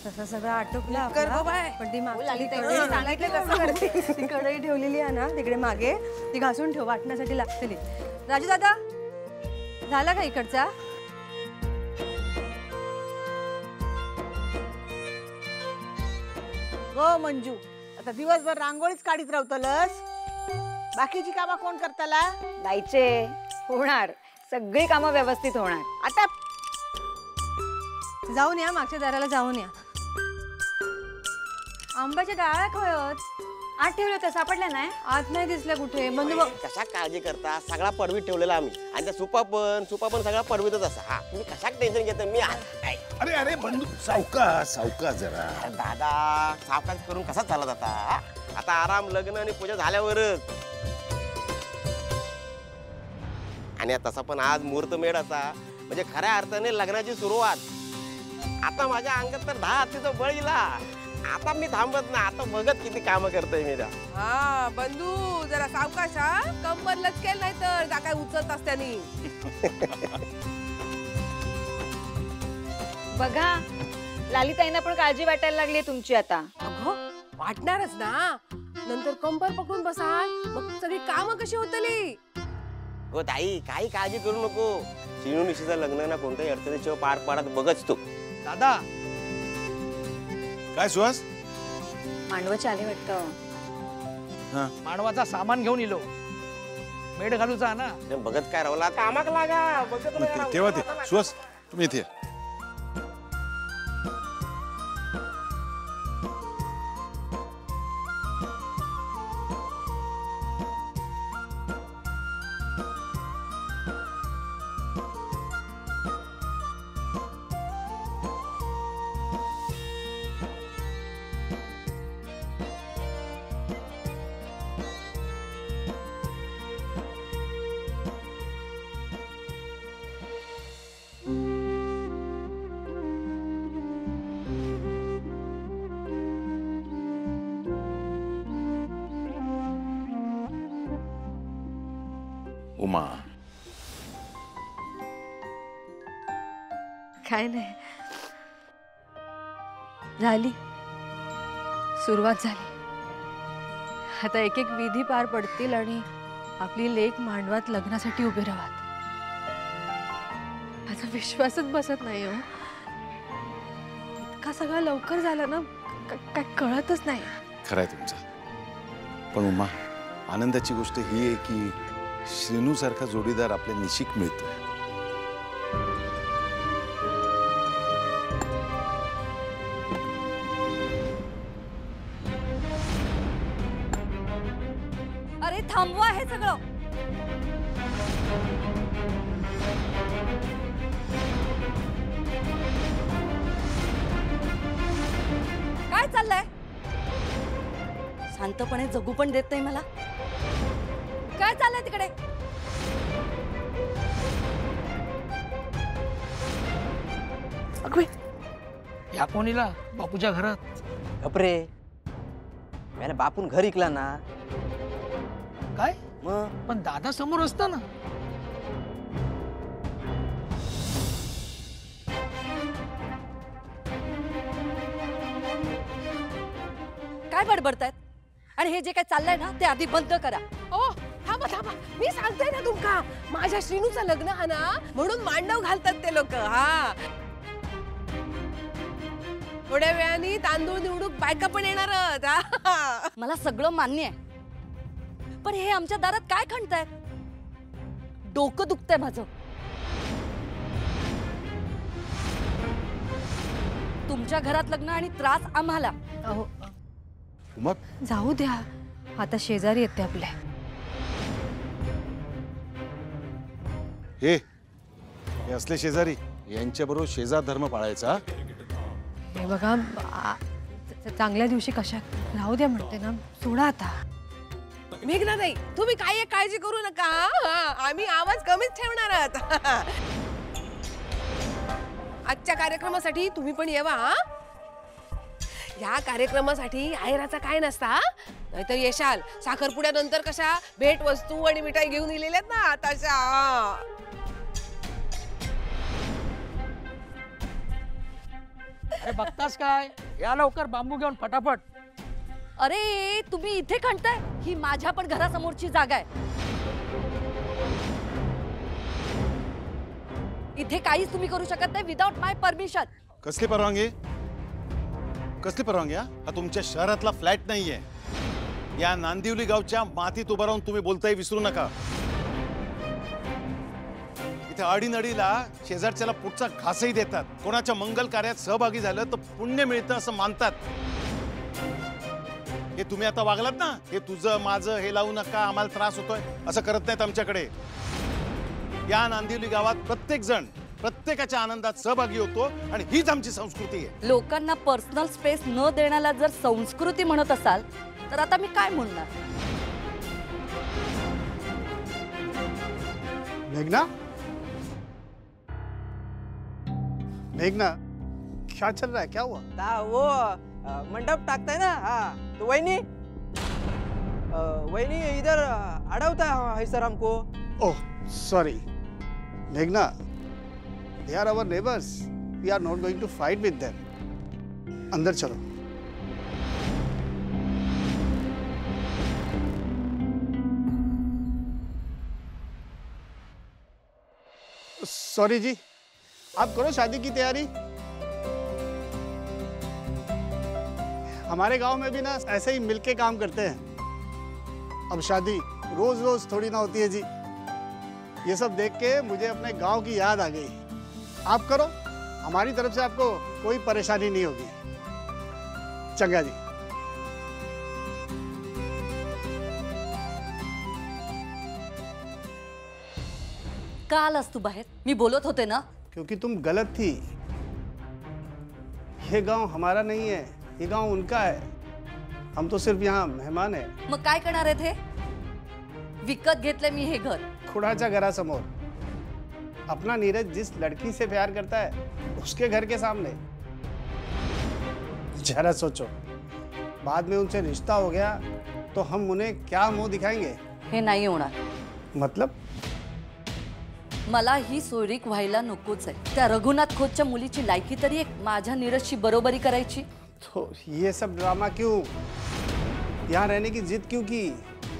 तसं सगळं आटोपलं कर गो बाय. पण ती मागची सांगितलं कसं करते. ती कढई ठेवलेली आहे ना तिकडे मागे, ती घासून ठेव, वाटण्यासाठी लागतेली. राजू दादा झाला का इकडचा? हो मंजू, आता दिवसभर रांगोळीच काढीत राहतलस. बाकीची कामं कोण करताला? जायचे होणार, सगळी कामं व्यवस्थित होणार. आता जाऊन या, मागच्या दाराला जाऊन या. आंब्याच्या डाळ्या खयत आत ठेवलं होतं, सापडल्या नाही? आत नाही दिसल्या कुठे. बंधू बघ. कशा काळजी करता, सगळा पडवीत ठेवलेला आम्ही. आणि त्या सुपा पण सगळा पडवीतच असा. हा तुम्ही कशा टेन्शन घेता? मी अरे अरे बंधू, सावकाश सावकाश जरा. दादा सावकाश करून कसा चालत आता? आता आराम, लग्न आणि पूजा झाल्यावरच. आणि तसा पण आज मुहूर्त मेळ असा, म्हणजे खऱ्या अर्थाने लग्नाची सुरुवात. आता माझ्या अंगात तर 10 हत्तीचं बळ गेला. आता मी थांबत ना, आता बघत किती काम करतोय मी. हा बंधू, जरा सावकाश हा. कंबर लचकेल नाही तर जा काय उचलत असत्यानी. बघा, लालीताईंना पण काळजी वाटायला लागली तुमची आता. अगं वाटणारच ना, नंतर कंबर पकडून बसाल, मग सगळी कामं कशी होतली. हो ताई, काही काळजी करू नको. चिनू निशीचं लग्न ना कोणत्याही अडचणीशिवाय पार पाडत बघच तू. दादा काय सुहास? मांडवाचे आले वाटतं. मांडवाचा सामान घेऊन इलो, मेड घालूचा ना. बघत काय रावला, कामाक लागा. बघत तेव्हा ते सुहास, तुम्ही इथे या. उमा, काय नाही, झाली सुरुवात झाली. आता एक एक विधी पार पडतील आणि आपली लेक मांडवात लग्नासाठी उभी राहत. माझा विश्वासच बसत नाही हो. इतका सगळा लवकर झाला ना, काय कळतच नाही. खरंय तुमचं. पण उमा, आनंदाची गोष्ट ही आहे की श्रीनू सारखा जोडीदार आपल्या निशिक मिळतो. अरे थांबवा हे सगळं. काय चाललंय? शांतपणे जगू पण देत नाही मला. काय चाललंय तिकडे? या कोणीला बापूच्या घरात? गपरे, मला बापून घर इकला ना. काय? मग पण दादा समोर असता ना. काय बडबडतायत? आणि हे जे काय चाललंय ना ते आधी बंद करा. ओ थांबा थांबा, मी सांगते ना तुमका, माझ्या श्रीनूचं लग्न हा ना, म्हणून मांडव घालतात ते लोक. हा थोड्या वेळाने तांदूळ निवडूक बायका पण येणार. मला सगळं मान्य आहे, पण हे आमच्या दारात काय खणतायत? डोकं दुखतंय माझं. तुमच्या घरात लग्न आणि त्रास आम्हाला. उमा, जाऊ द्या, आता शेजारी येते आपले. हे असले शेजारी, यांच्याबरोबर शेजार धर्म पाळायचा. हे बघा, चांगल्या दिवशी कशा राहू द्या म्हणते ना, सोडा आता. मेघना ताई, तुम्ही काही काळजी करू नका. आम्ही आवाज कमीच ठेवणार आहात. आजच्या कार्यक्रमासाठी तुम्ही पण येवा. या कार्यक्रमासाठी आहेराचा काय नसता, नाहीतर येशाल साखरपुड्यानंतर कशा भेट वस्तू आणि मिठाई घेऊन इलेल्यात ना तशा. अरे बघतास काय, या लवकर बांबू घेऊन फटाफट. अरे तुम्ही इथे खणताय, ही माझ्या पण घरासमोरची जागा आहे. इथे काहीच तुम्ही करू शकत नाही विदाउट माय परमिशन. कसली परवानगी? कसली परवानगी? हा तुमच्या शहरातला फ्लॅट नाहीये. या नांदिवली गावच्या मातीत उभं राहून तुम्ही बोलताय विसरू नका. इथे अडीनडीला शेजारच्याला पुढचा घासही देतात. कोणाच्या मंगल कार्यात सहभागी झालं तर पुण्य मिळतं असं मानतात. हे तुम्ही आता वागलात ना, हे तुझं माझं हे लावू नका, आम्हाला त्रास होतोय असं करत नाहीत आमच्याकडे. या नांदिवली गावात प्रत्येक जण प्रत्येकाच्या आनंदात सहभागी होतो आणि हीच आमची संस्कृती आहे. लोकांना पर्सनल स्पेस न देण्याला जर संस्कृती म्हणत असाल तर आता मी काय म्हणणार? मेघना, मेघना, क्या चल रहा है? क्या हुआ? वो मंडप टाकताय ना, हाँ तो वहीनी वहीनी इधर अड़वता है सर हमको. ओह सॉरी मेघना, they are our neighbors. We are not going to fight with them. अंदर चलो. सॉरी जी, आप करो शादी की तैयारी. हमारे गांव में भी ना ऐसे ही मिलके काम करते हैं. अब शादी रोज रोज थोड़ी ना होती है जी. ये सब देख के मुझे अपने गांव की याद आ गई. आप करो, हमारी तरफ से आपको कोई परेशानी नहीं होगी. चंगा जी. का आलास तू बाहेर? मी बोलत होते ना. क्योंकि तुम गलत थी. ये गांव हमारा नहीं है, ये गांव उनका है. हम तो सिर्फ यहाँ मेहमान है. मग काय करणार आहेत हे? विकत घेतले मी हे घर. खुडाच्या घरासमोर. अपना नीरज जिस लड़की से प्यार करता है उसके घर के सामने. जरा सोचो, बाद में उनसे रिश्ता हो गया तो हम उन्हें क्या मुंह दिखाएंगे? हे नाही होणार. मतलब मला ही सोयरीक व्हायला नकोच आहे. त्या रघुनाथ खोतच्या मुलीची लायकी तरी एक माझ्या नीरजची बरोबरी करायची. तो ये सब ड्रामा क्यों? यहाँ रहने की जिद क्यों की?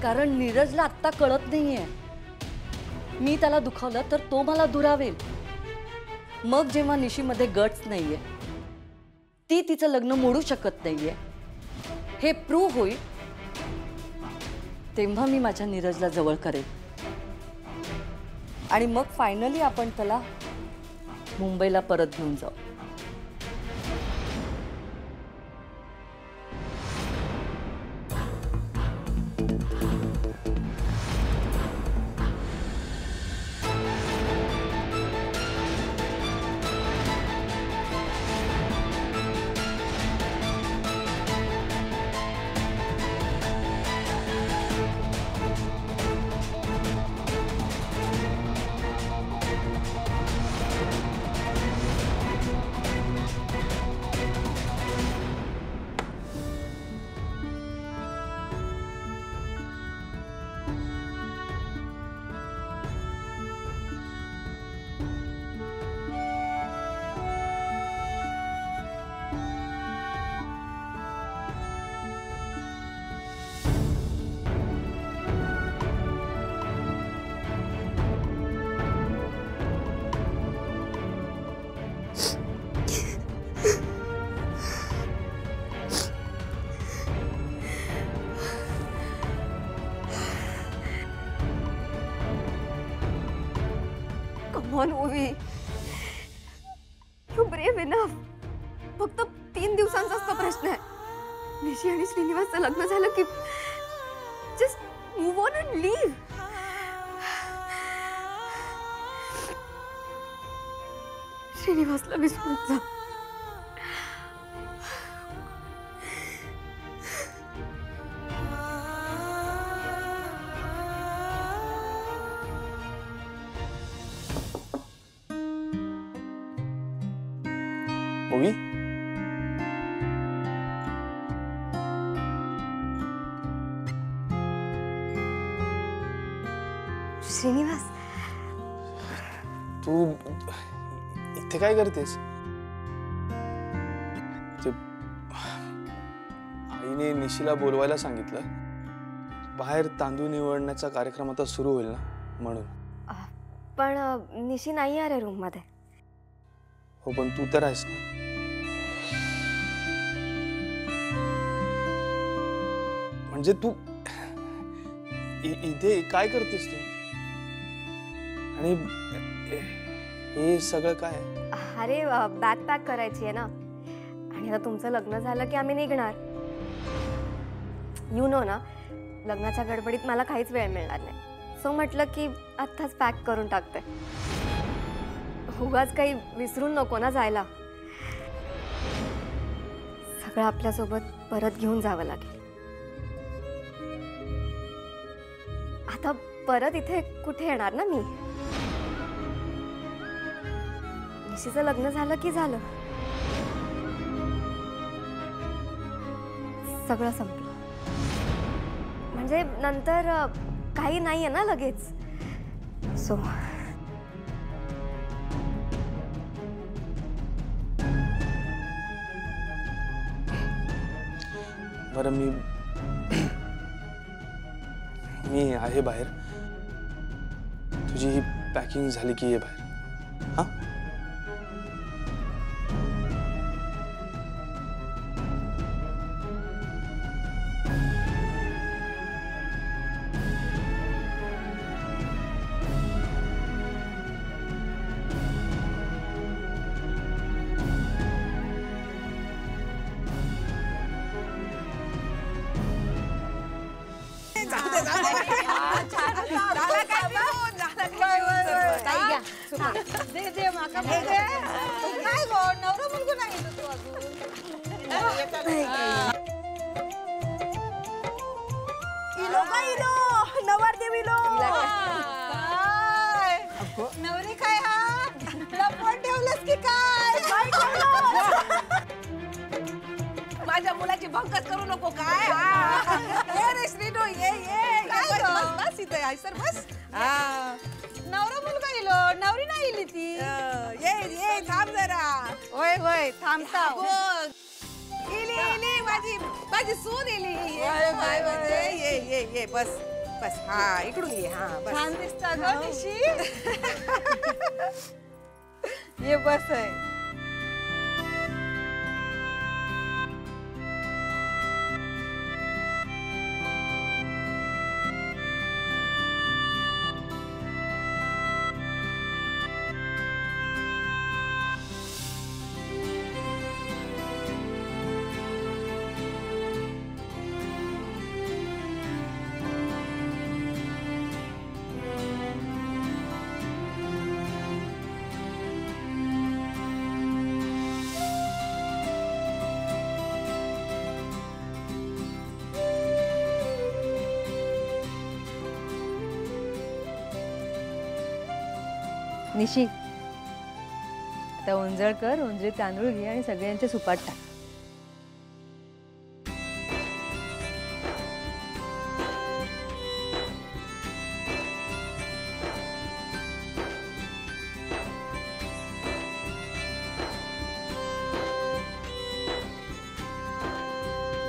कारण नीरजला आत्ता कळत नाहीये. मी त्याला दुखावलं तर तो मला दुरावेल. मग जेव्हा निशीमध्ये गट्स नाहीये, ती तिचं लग्न मोडू शकत नाहीये, हे प्रूव्ह होईल, तेव्हा मी माझ्या नीरजला जवळ करेन. आणि मग फायनली आपण त्याला मुंबईला परत घेऊन जाऊ. Come on, Ovi. You're brave enough. फक्त 3 दिवसांचाच तो प्रश्न आहे. निशी आणि श्रीनिवासचं लग्न झालं की just move on and leave. श्रीनिवासला विसरून जा. ओवी, श्रीनिवास, तू इथे काय करतेस? आईने निशीला बोलवायला सांगितलं. बाहेर तांदूळ निवडण्याचा कार्यक्रम आता सुरू होईल ना, म्हणून. पण निशी नाही आहे रे रूम मध्ये. हो, पण तू तर आहेस ना. म्हणजे तू इथे काय करतेस तू? आणि हे सगळं काय? अरे बॅग पॅक करायची आहे ना, आणि आता तुमचं लग्न झालं की आम्ही निघणार. यू नो ना, लग्नाच्या गडबडीत मला काहीच वेळ मिळणार नाही. सो म्हटलं की आत्ताच पॅक करून टाकते. उगाच काही विसरून नको ना जायला. सगळं आपल्यासोबत परत घेऊन जावं लागेल. आता परत इथे कुठे येणार ना मी. निशीचं लग्न झालं की झालं, सगळं संपलं. म्हणजे नंतर काही नाहीये ना लगेच. सो बरं, मी आहे बाहेर. तुझी ही पॅकिंग झाली की ये बाहेर. हा, नवरी काय हा लपवून ठेवलंस की काय? माझ्या मुलाची भंकच करू नको काय. ये रे श्रीनू, ये ये काय बस, गं? बस इथे आहे सर, बस. नवरा मुलगा इलो नवरी नाही इली ती. ये ये थांब जरा. होय होय थांबता. इली इली माझी सून इली. ये ये ये बस बस. हा, इकडून ये. हा, बस. छान दिसता ग निशी. ये बस आहे. निशी, आता ओंजळ कर, ओंजळी तांदूळ घे आणि सगळ्यांचे सुपात टाक.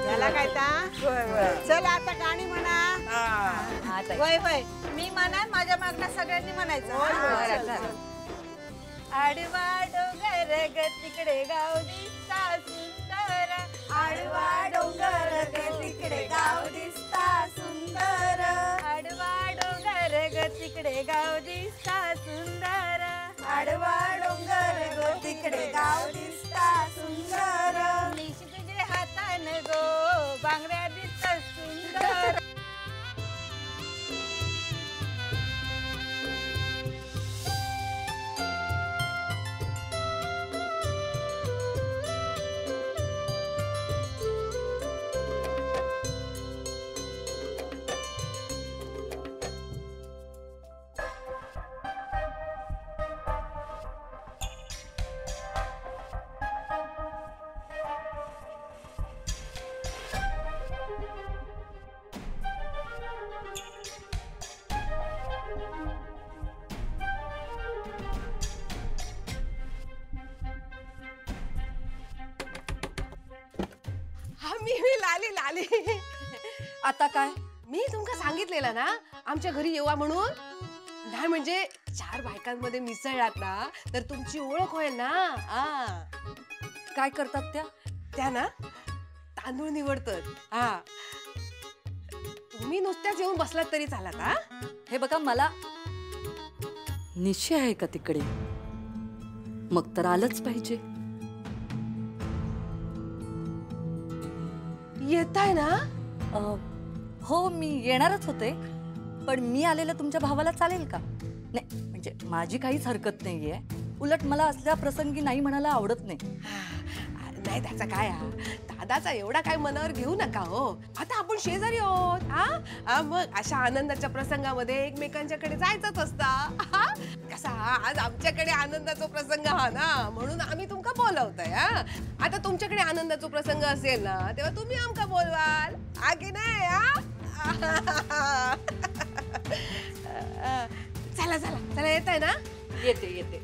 झाला काय ता? चल आता गाणी म्हणा. वय वय मी म्हणा, माझ्या मागणं सगळ्यांनी म्हणायचं. आडवा डोंगर ग तिकडे गाव दिसता सुंदर. आडवा डोंगर ग तिकडे गाव दिसता सुंदर. आडवा डोंगर ग तिकडे गाव दिसता सुंदर. आडवा डोंगर ग तिकडे गाव दिसता सुंदर. निशी तुझे हातान गो बांगड्या दिसता सुंदर. मी लाली लाली. आता काय? मी तुमका सांगितलेलं ना आमच्या घरी येवा म्हणून. नाही म्हणजे 4 बायकांमध्ये मिसळलात ना तर तुमची ओळख होईल ना. काय करतात त्या? त्या ना तांदूळ निवडतात. हा, तुम्ही नुसत्याच येऊन बसलात तरी चालत. हा, हे बघा, मला निश्चय आहे का तिकडे? मग तर आलंच पाहिजे. येताय ना? हो, मी येणारच होते, पण मी आलेलं तुमच्या भावाला चालेल का? नाही म्हणजे माझी काहीच हरकत नाहीये. उलट मला असल्या प्रसंगी नाही म्हणायला आवडत नाही. नाही त्याचा काय, दादाचा एवढा काय मनावर घेऊ नका हो. आता आपण शेजारी आहोत. हा, मग अशा आनंदाच्या प्रसंगामध्ये एकमेकांच्याकडे जायचंच असता. कसा आज आमच्याकडे आनंदाचा प्रसंग हा ना, म्हणून आम्ही तुमका बोलवतोय. आता तुमच्याकडे आनंदाचा प्रसंग असेल ना तेव्हा तुम्ही आमका बोलवाल, हा की नाही? चला चला चला, येत आहे ना? येते येते.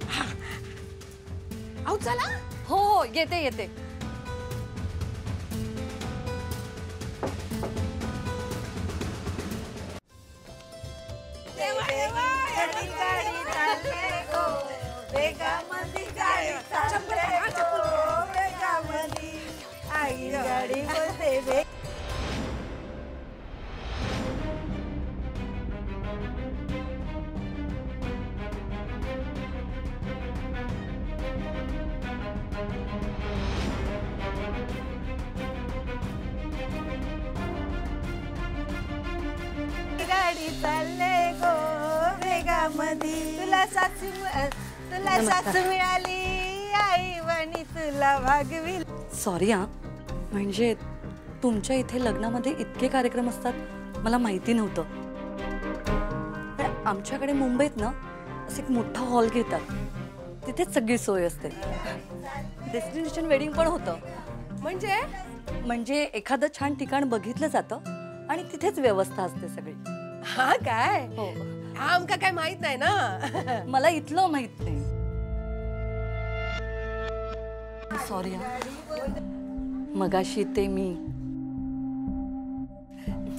अहो चला. हो, येते येते. गाडी चालले गो वेगामधी, तुला सासू मिळाली आई वणी तुला वागविल. सॉरी हा, म्हणजे तुमच्या इथे लग्नामध्ये इतके कार्यक्रम असतात मला माहिती नव्हतं. पण आमच्याकडे मुंबईत ना असं एक मोठा हॉल घेतात, तिथेच सगळी सोय असते. डेस्टिनेशन वेडिंग पण होतं. म्हणजे एखादं छान ठिकाण बघितलं जातं आणि तिथेच व्यवस्था असते सगळी. हा काय? हो, आमका काय माहित नाही ना. मला इथलं माहित नाही. सॉरी हा, मगाशी ते मी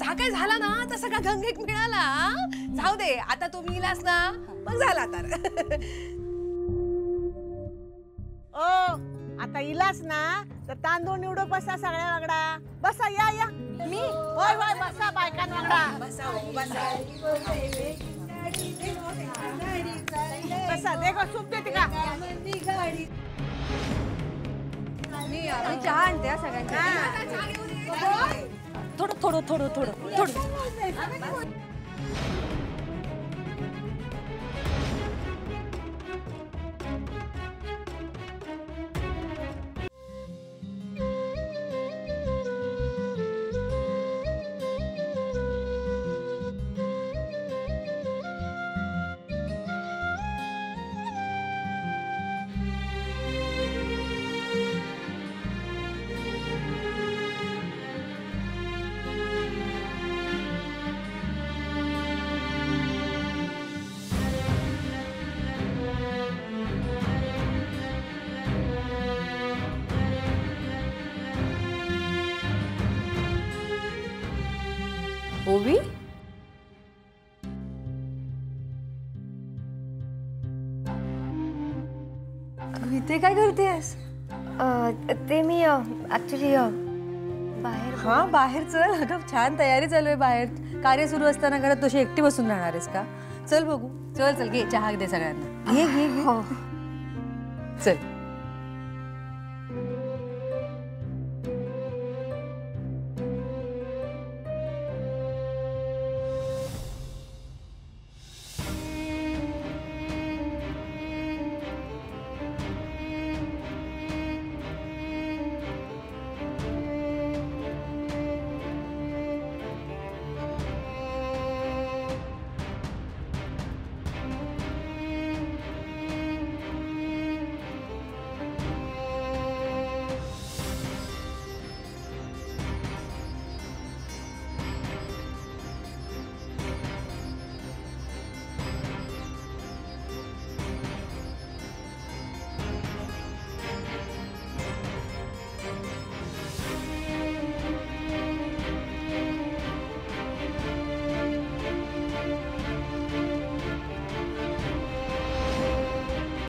काय झाला ना तर सगळा गंगेक मिळाला. जाऊ दे, आता तुम्ही इलास ना मग झाला तर. ओ आता इलास ना तर तांदूळ निवडू बसा सगळ्या वागडा. बसा, या या. मी होय होय, बसा बायकां वागडा. बसा, देखो सूप देते का? मी चहा आणते हा सगळ्यांना. थोडं थोडं थोडं थोडं थोडं. ओवी, इथे काय करतेस? ते मी ऍक्च्युली बाहेर. हा, बाहेर चल. अगं छान तयारी चालू आहे बाहेर. कार्य सुरू असताना घरात तशी एकटी बसून राहणार आहेस का? चल बघू. चल चल, घे चहा दे सगळ्यांना. घे घे घे. हो. चल.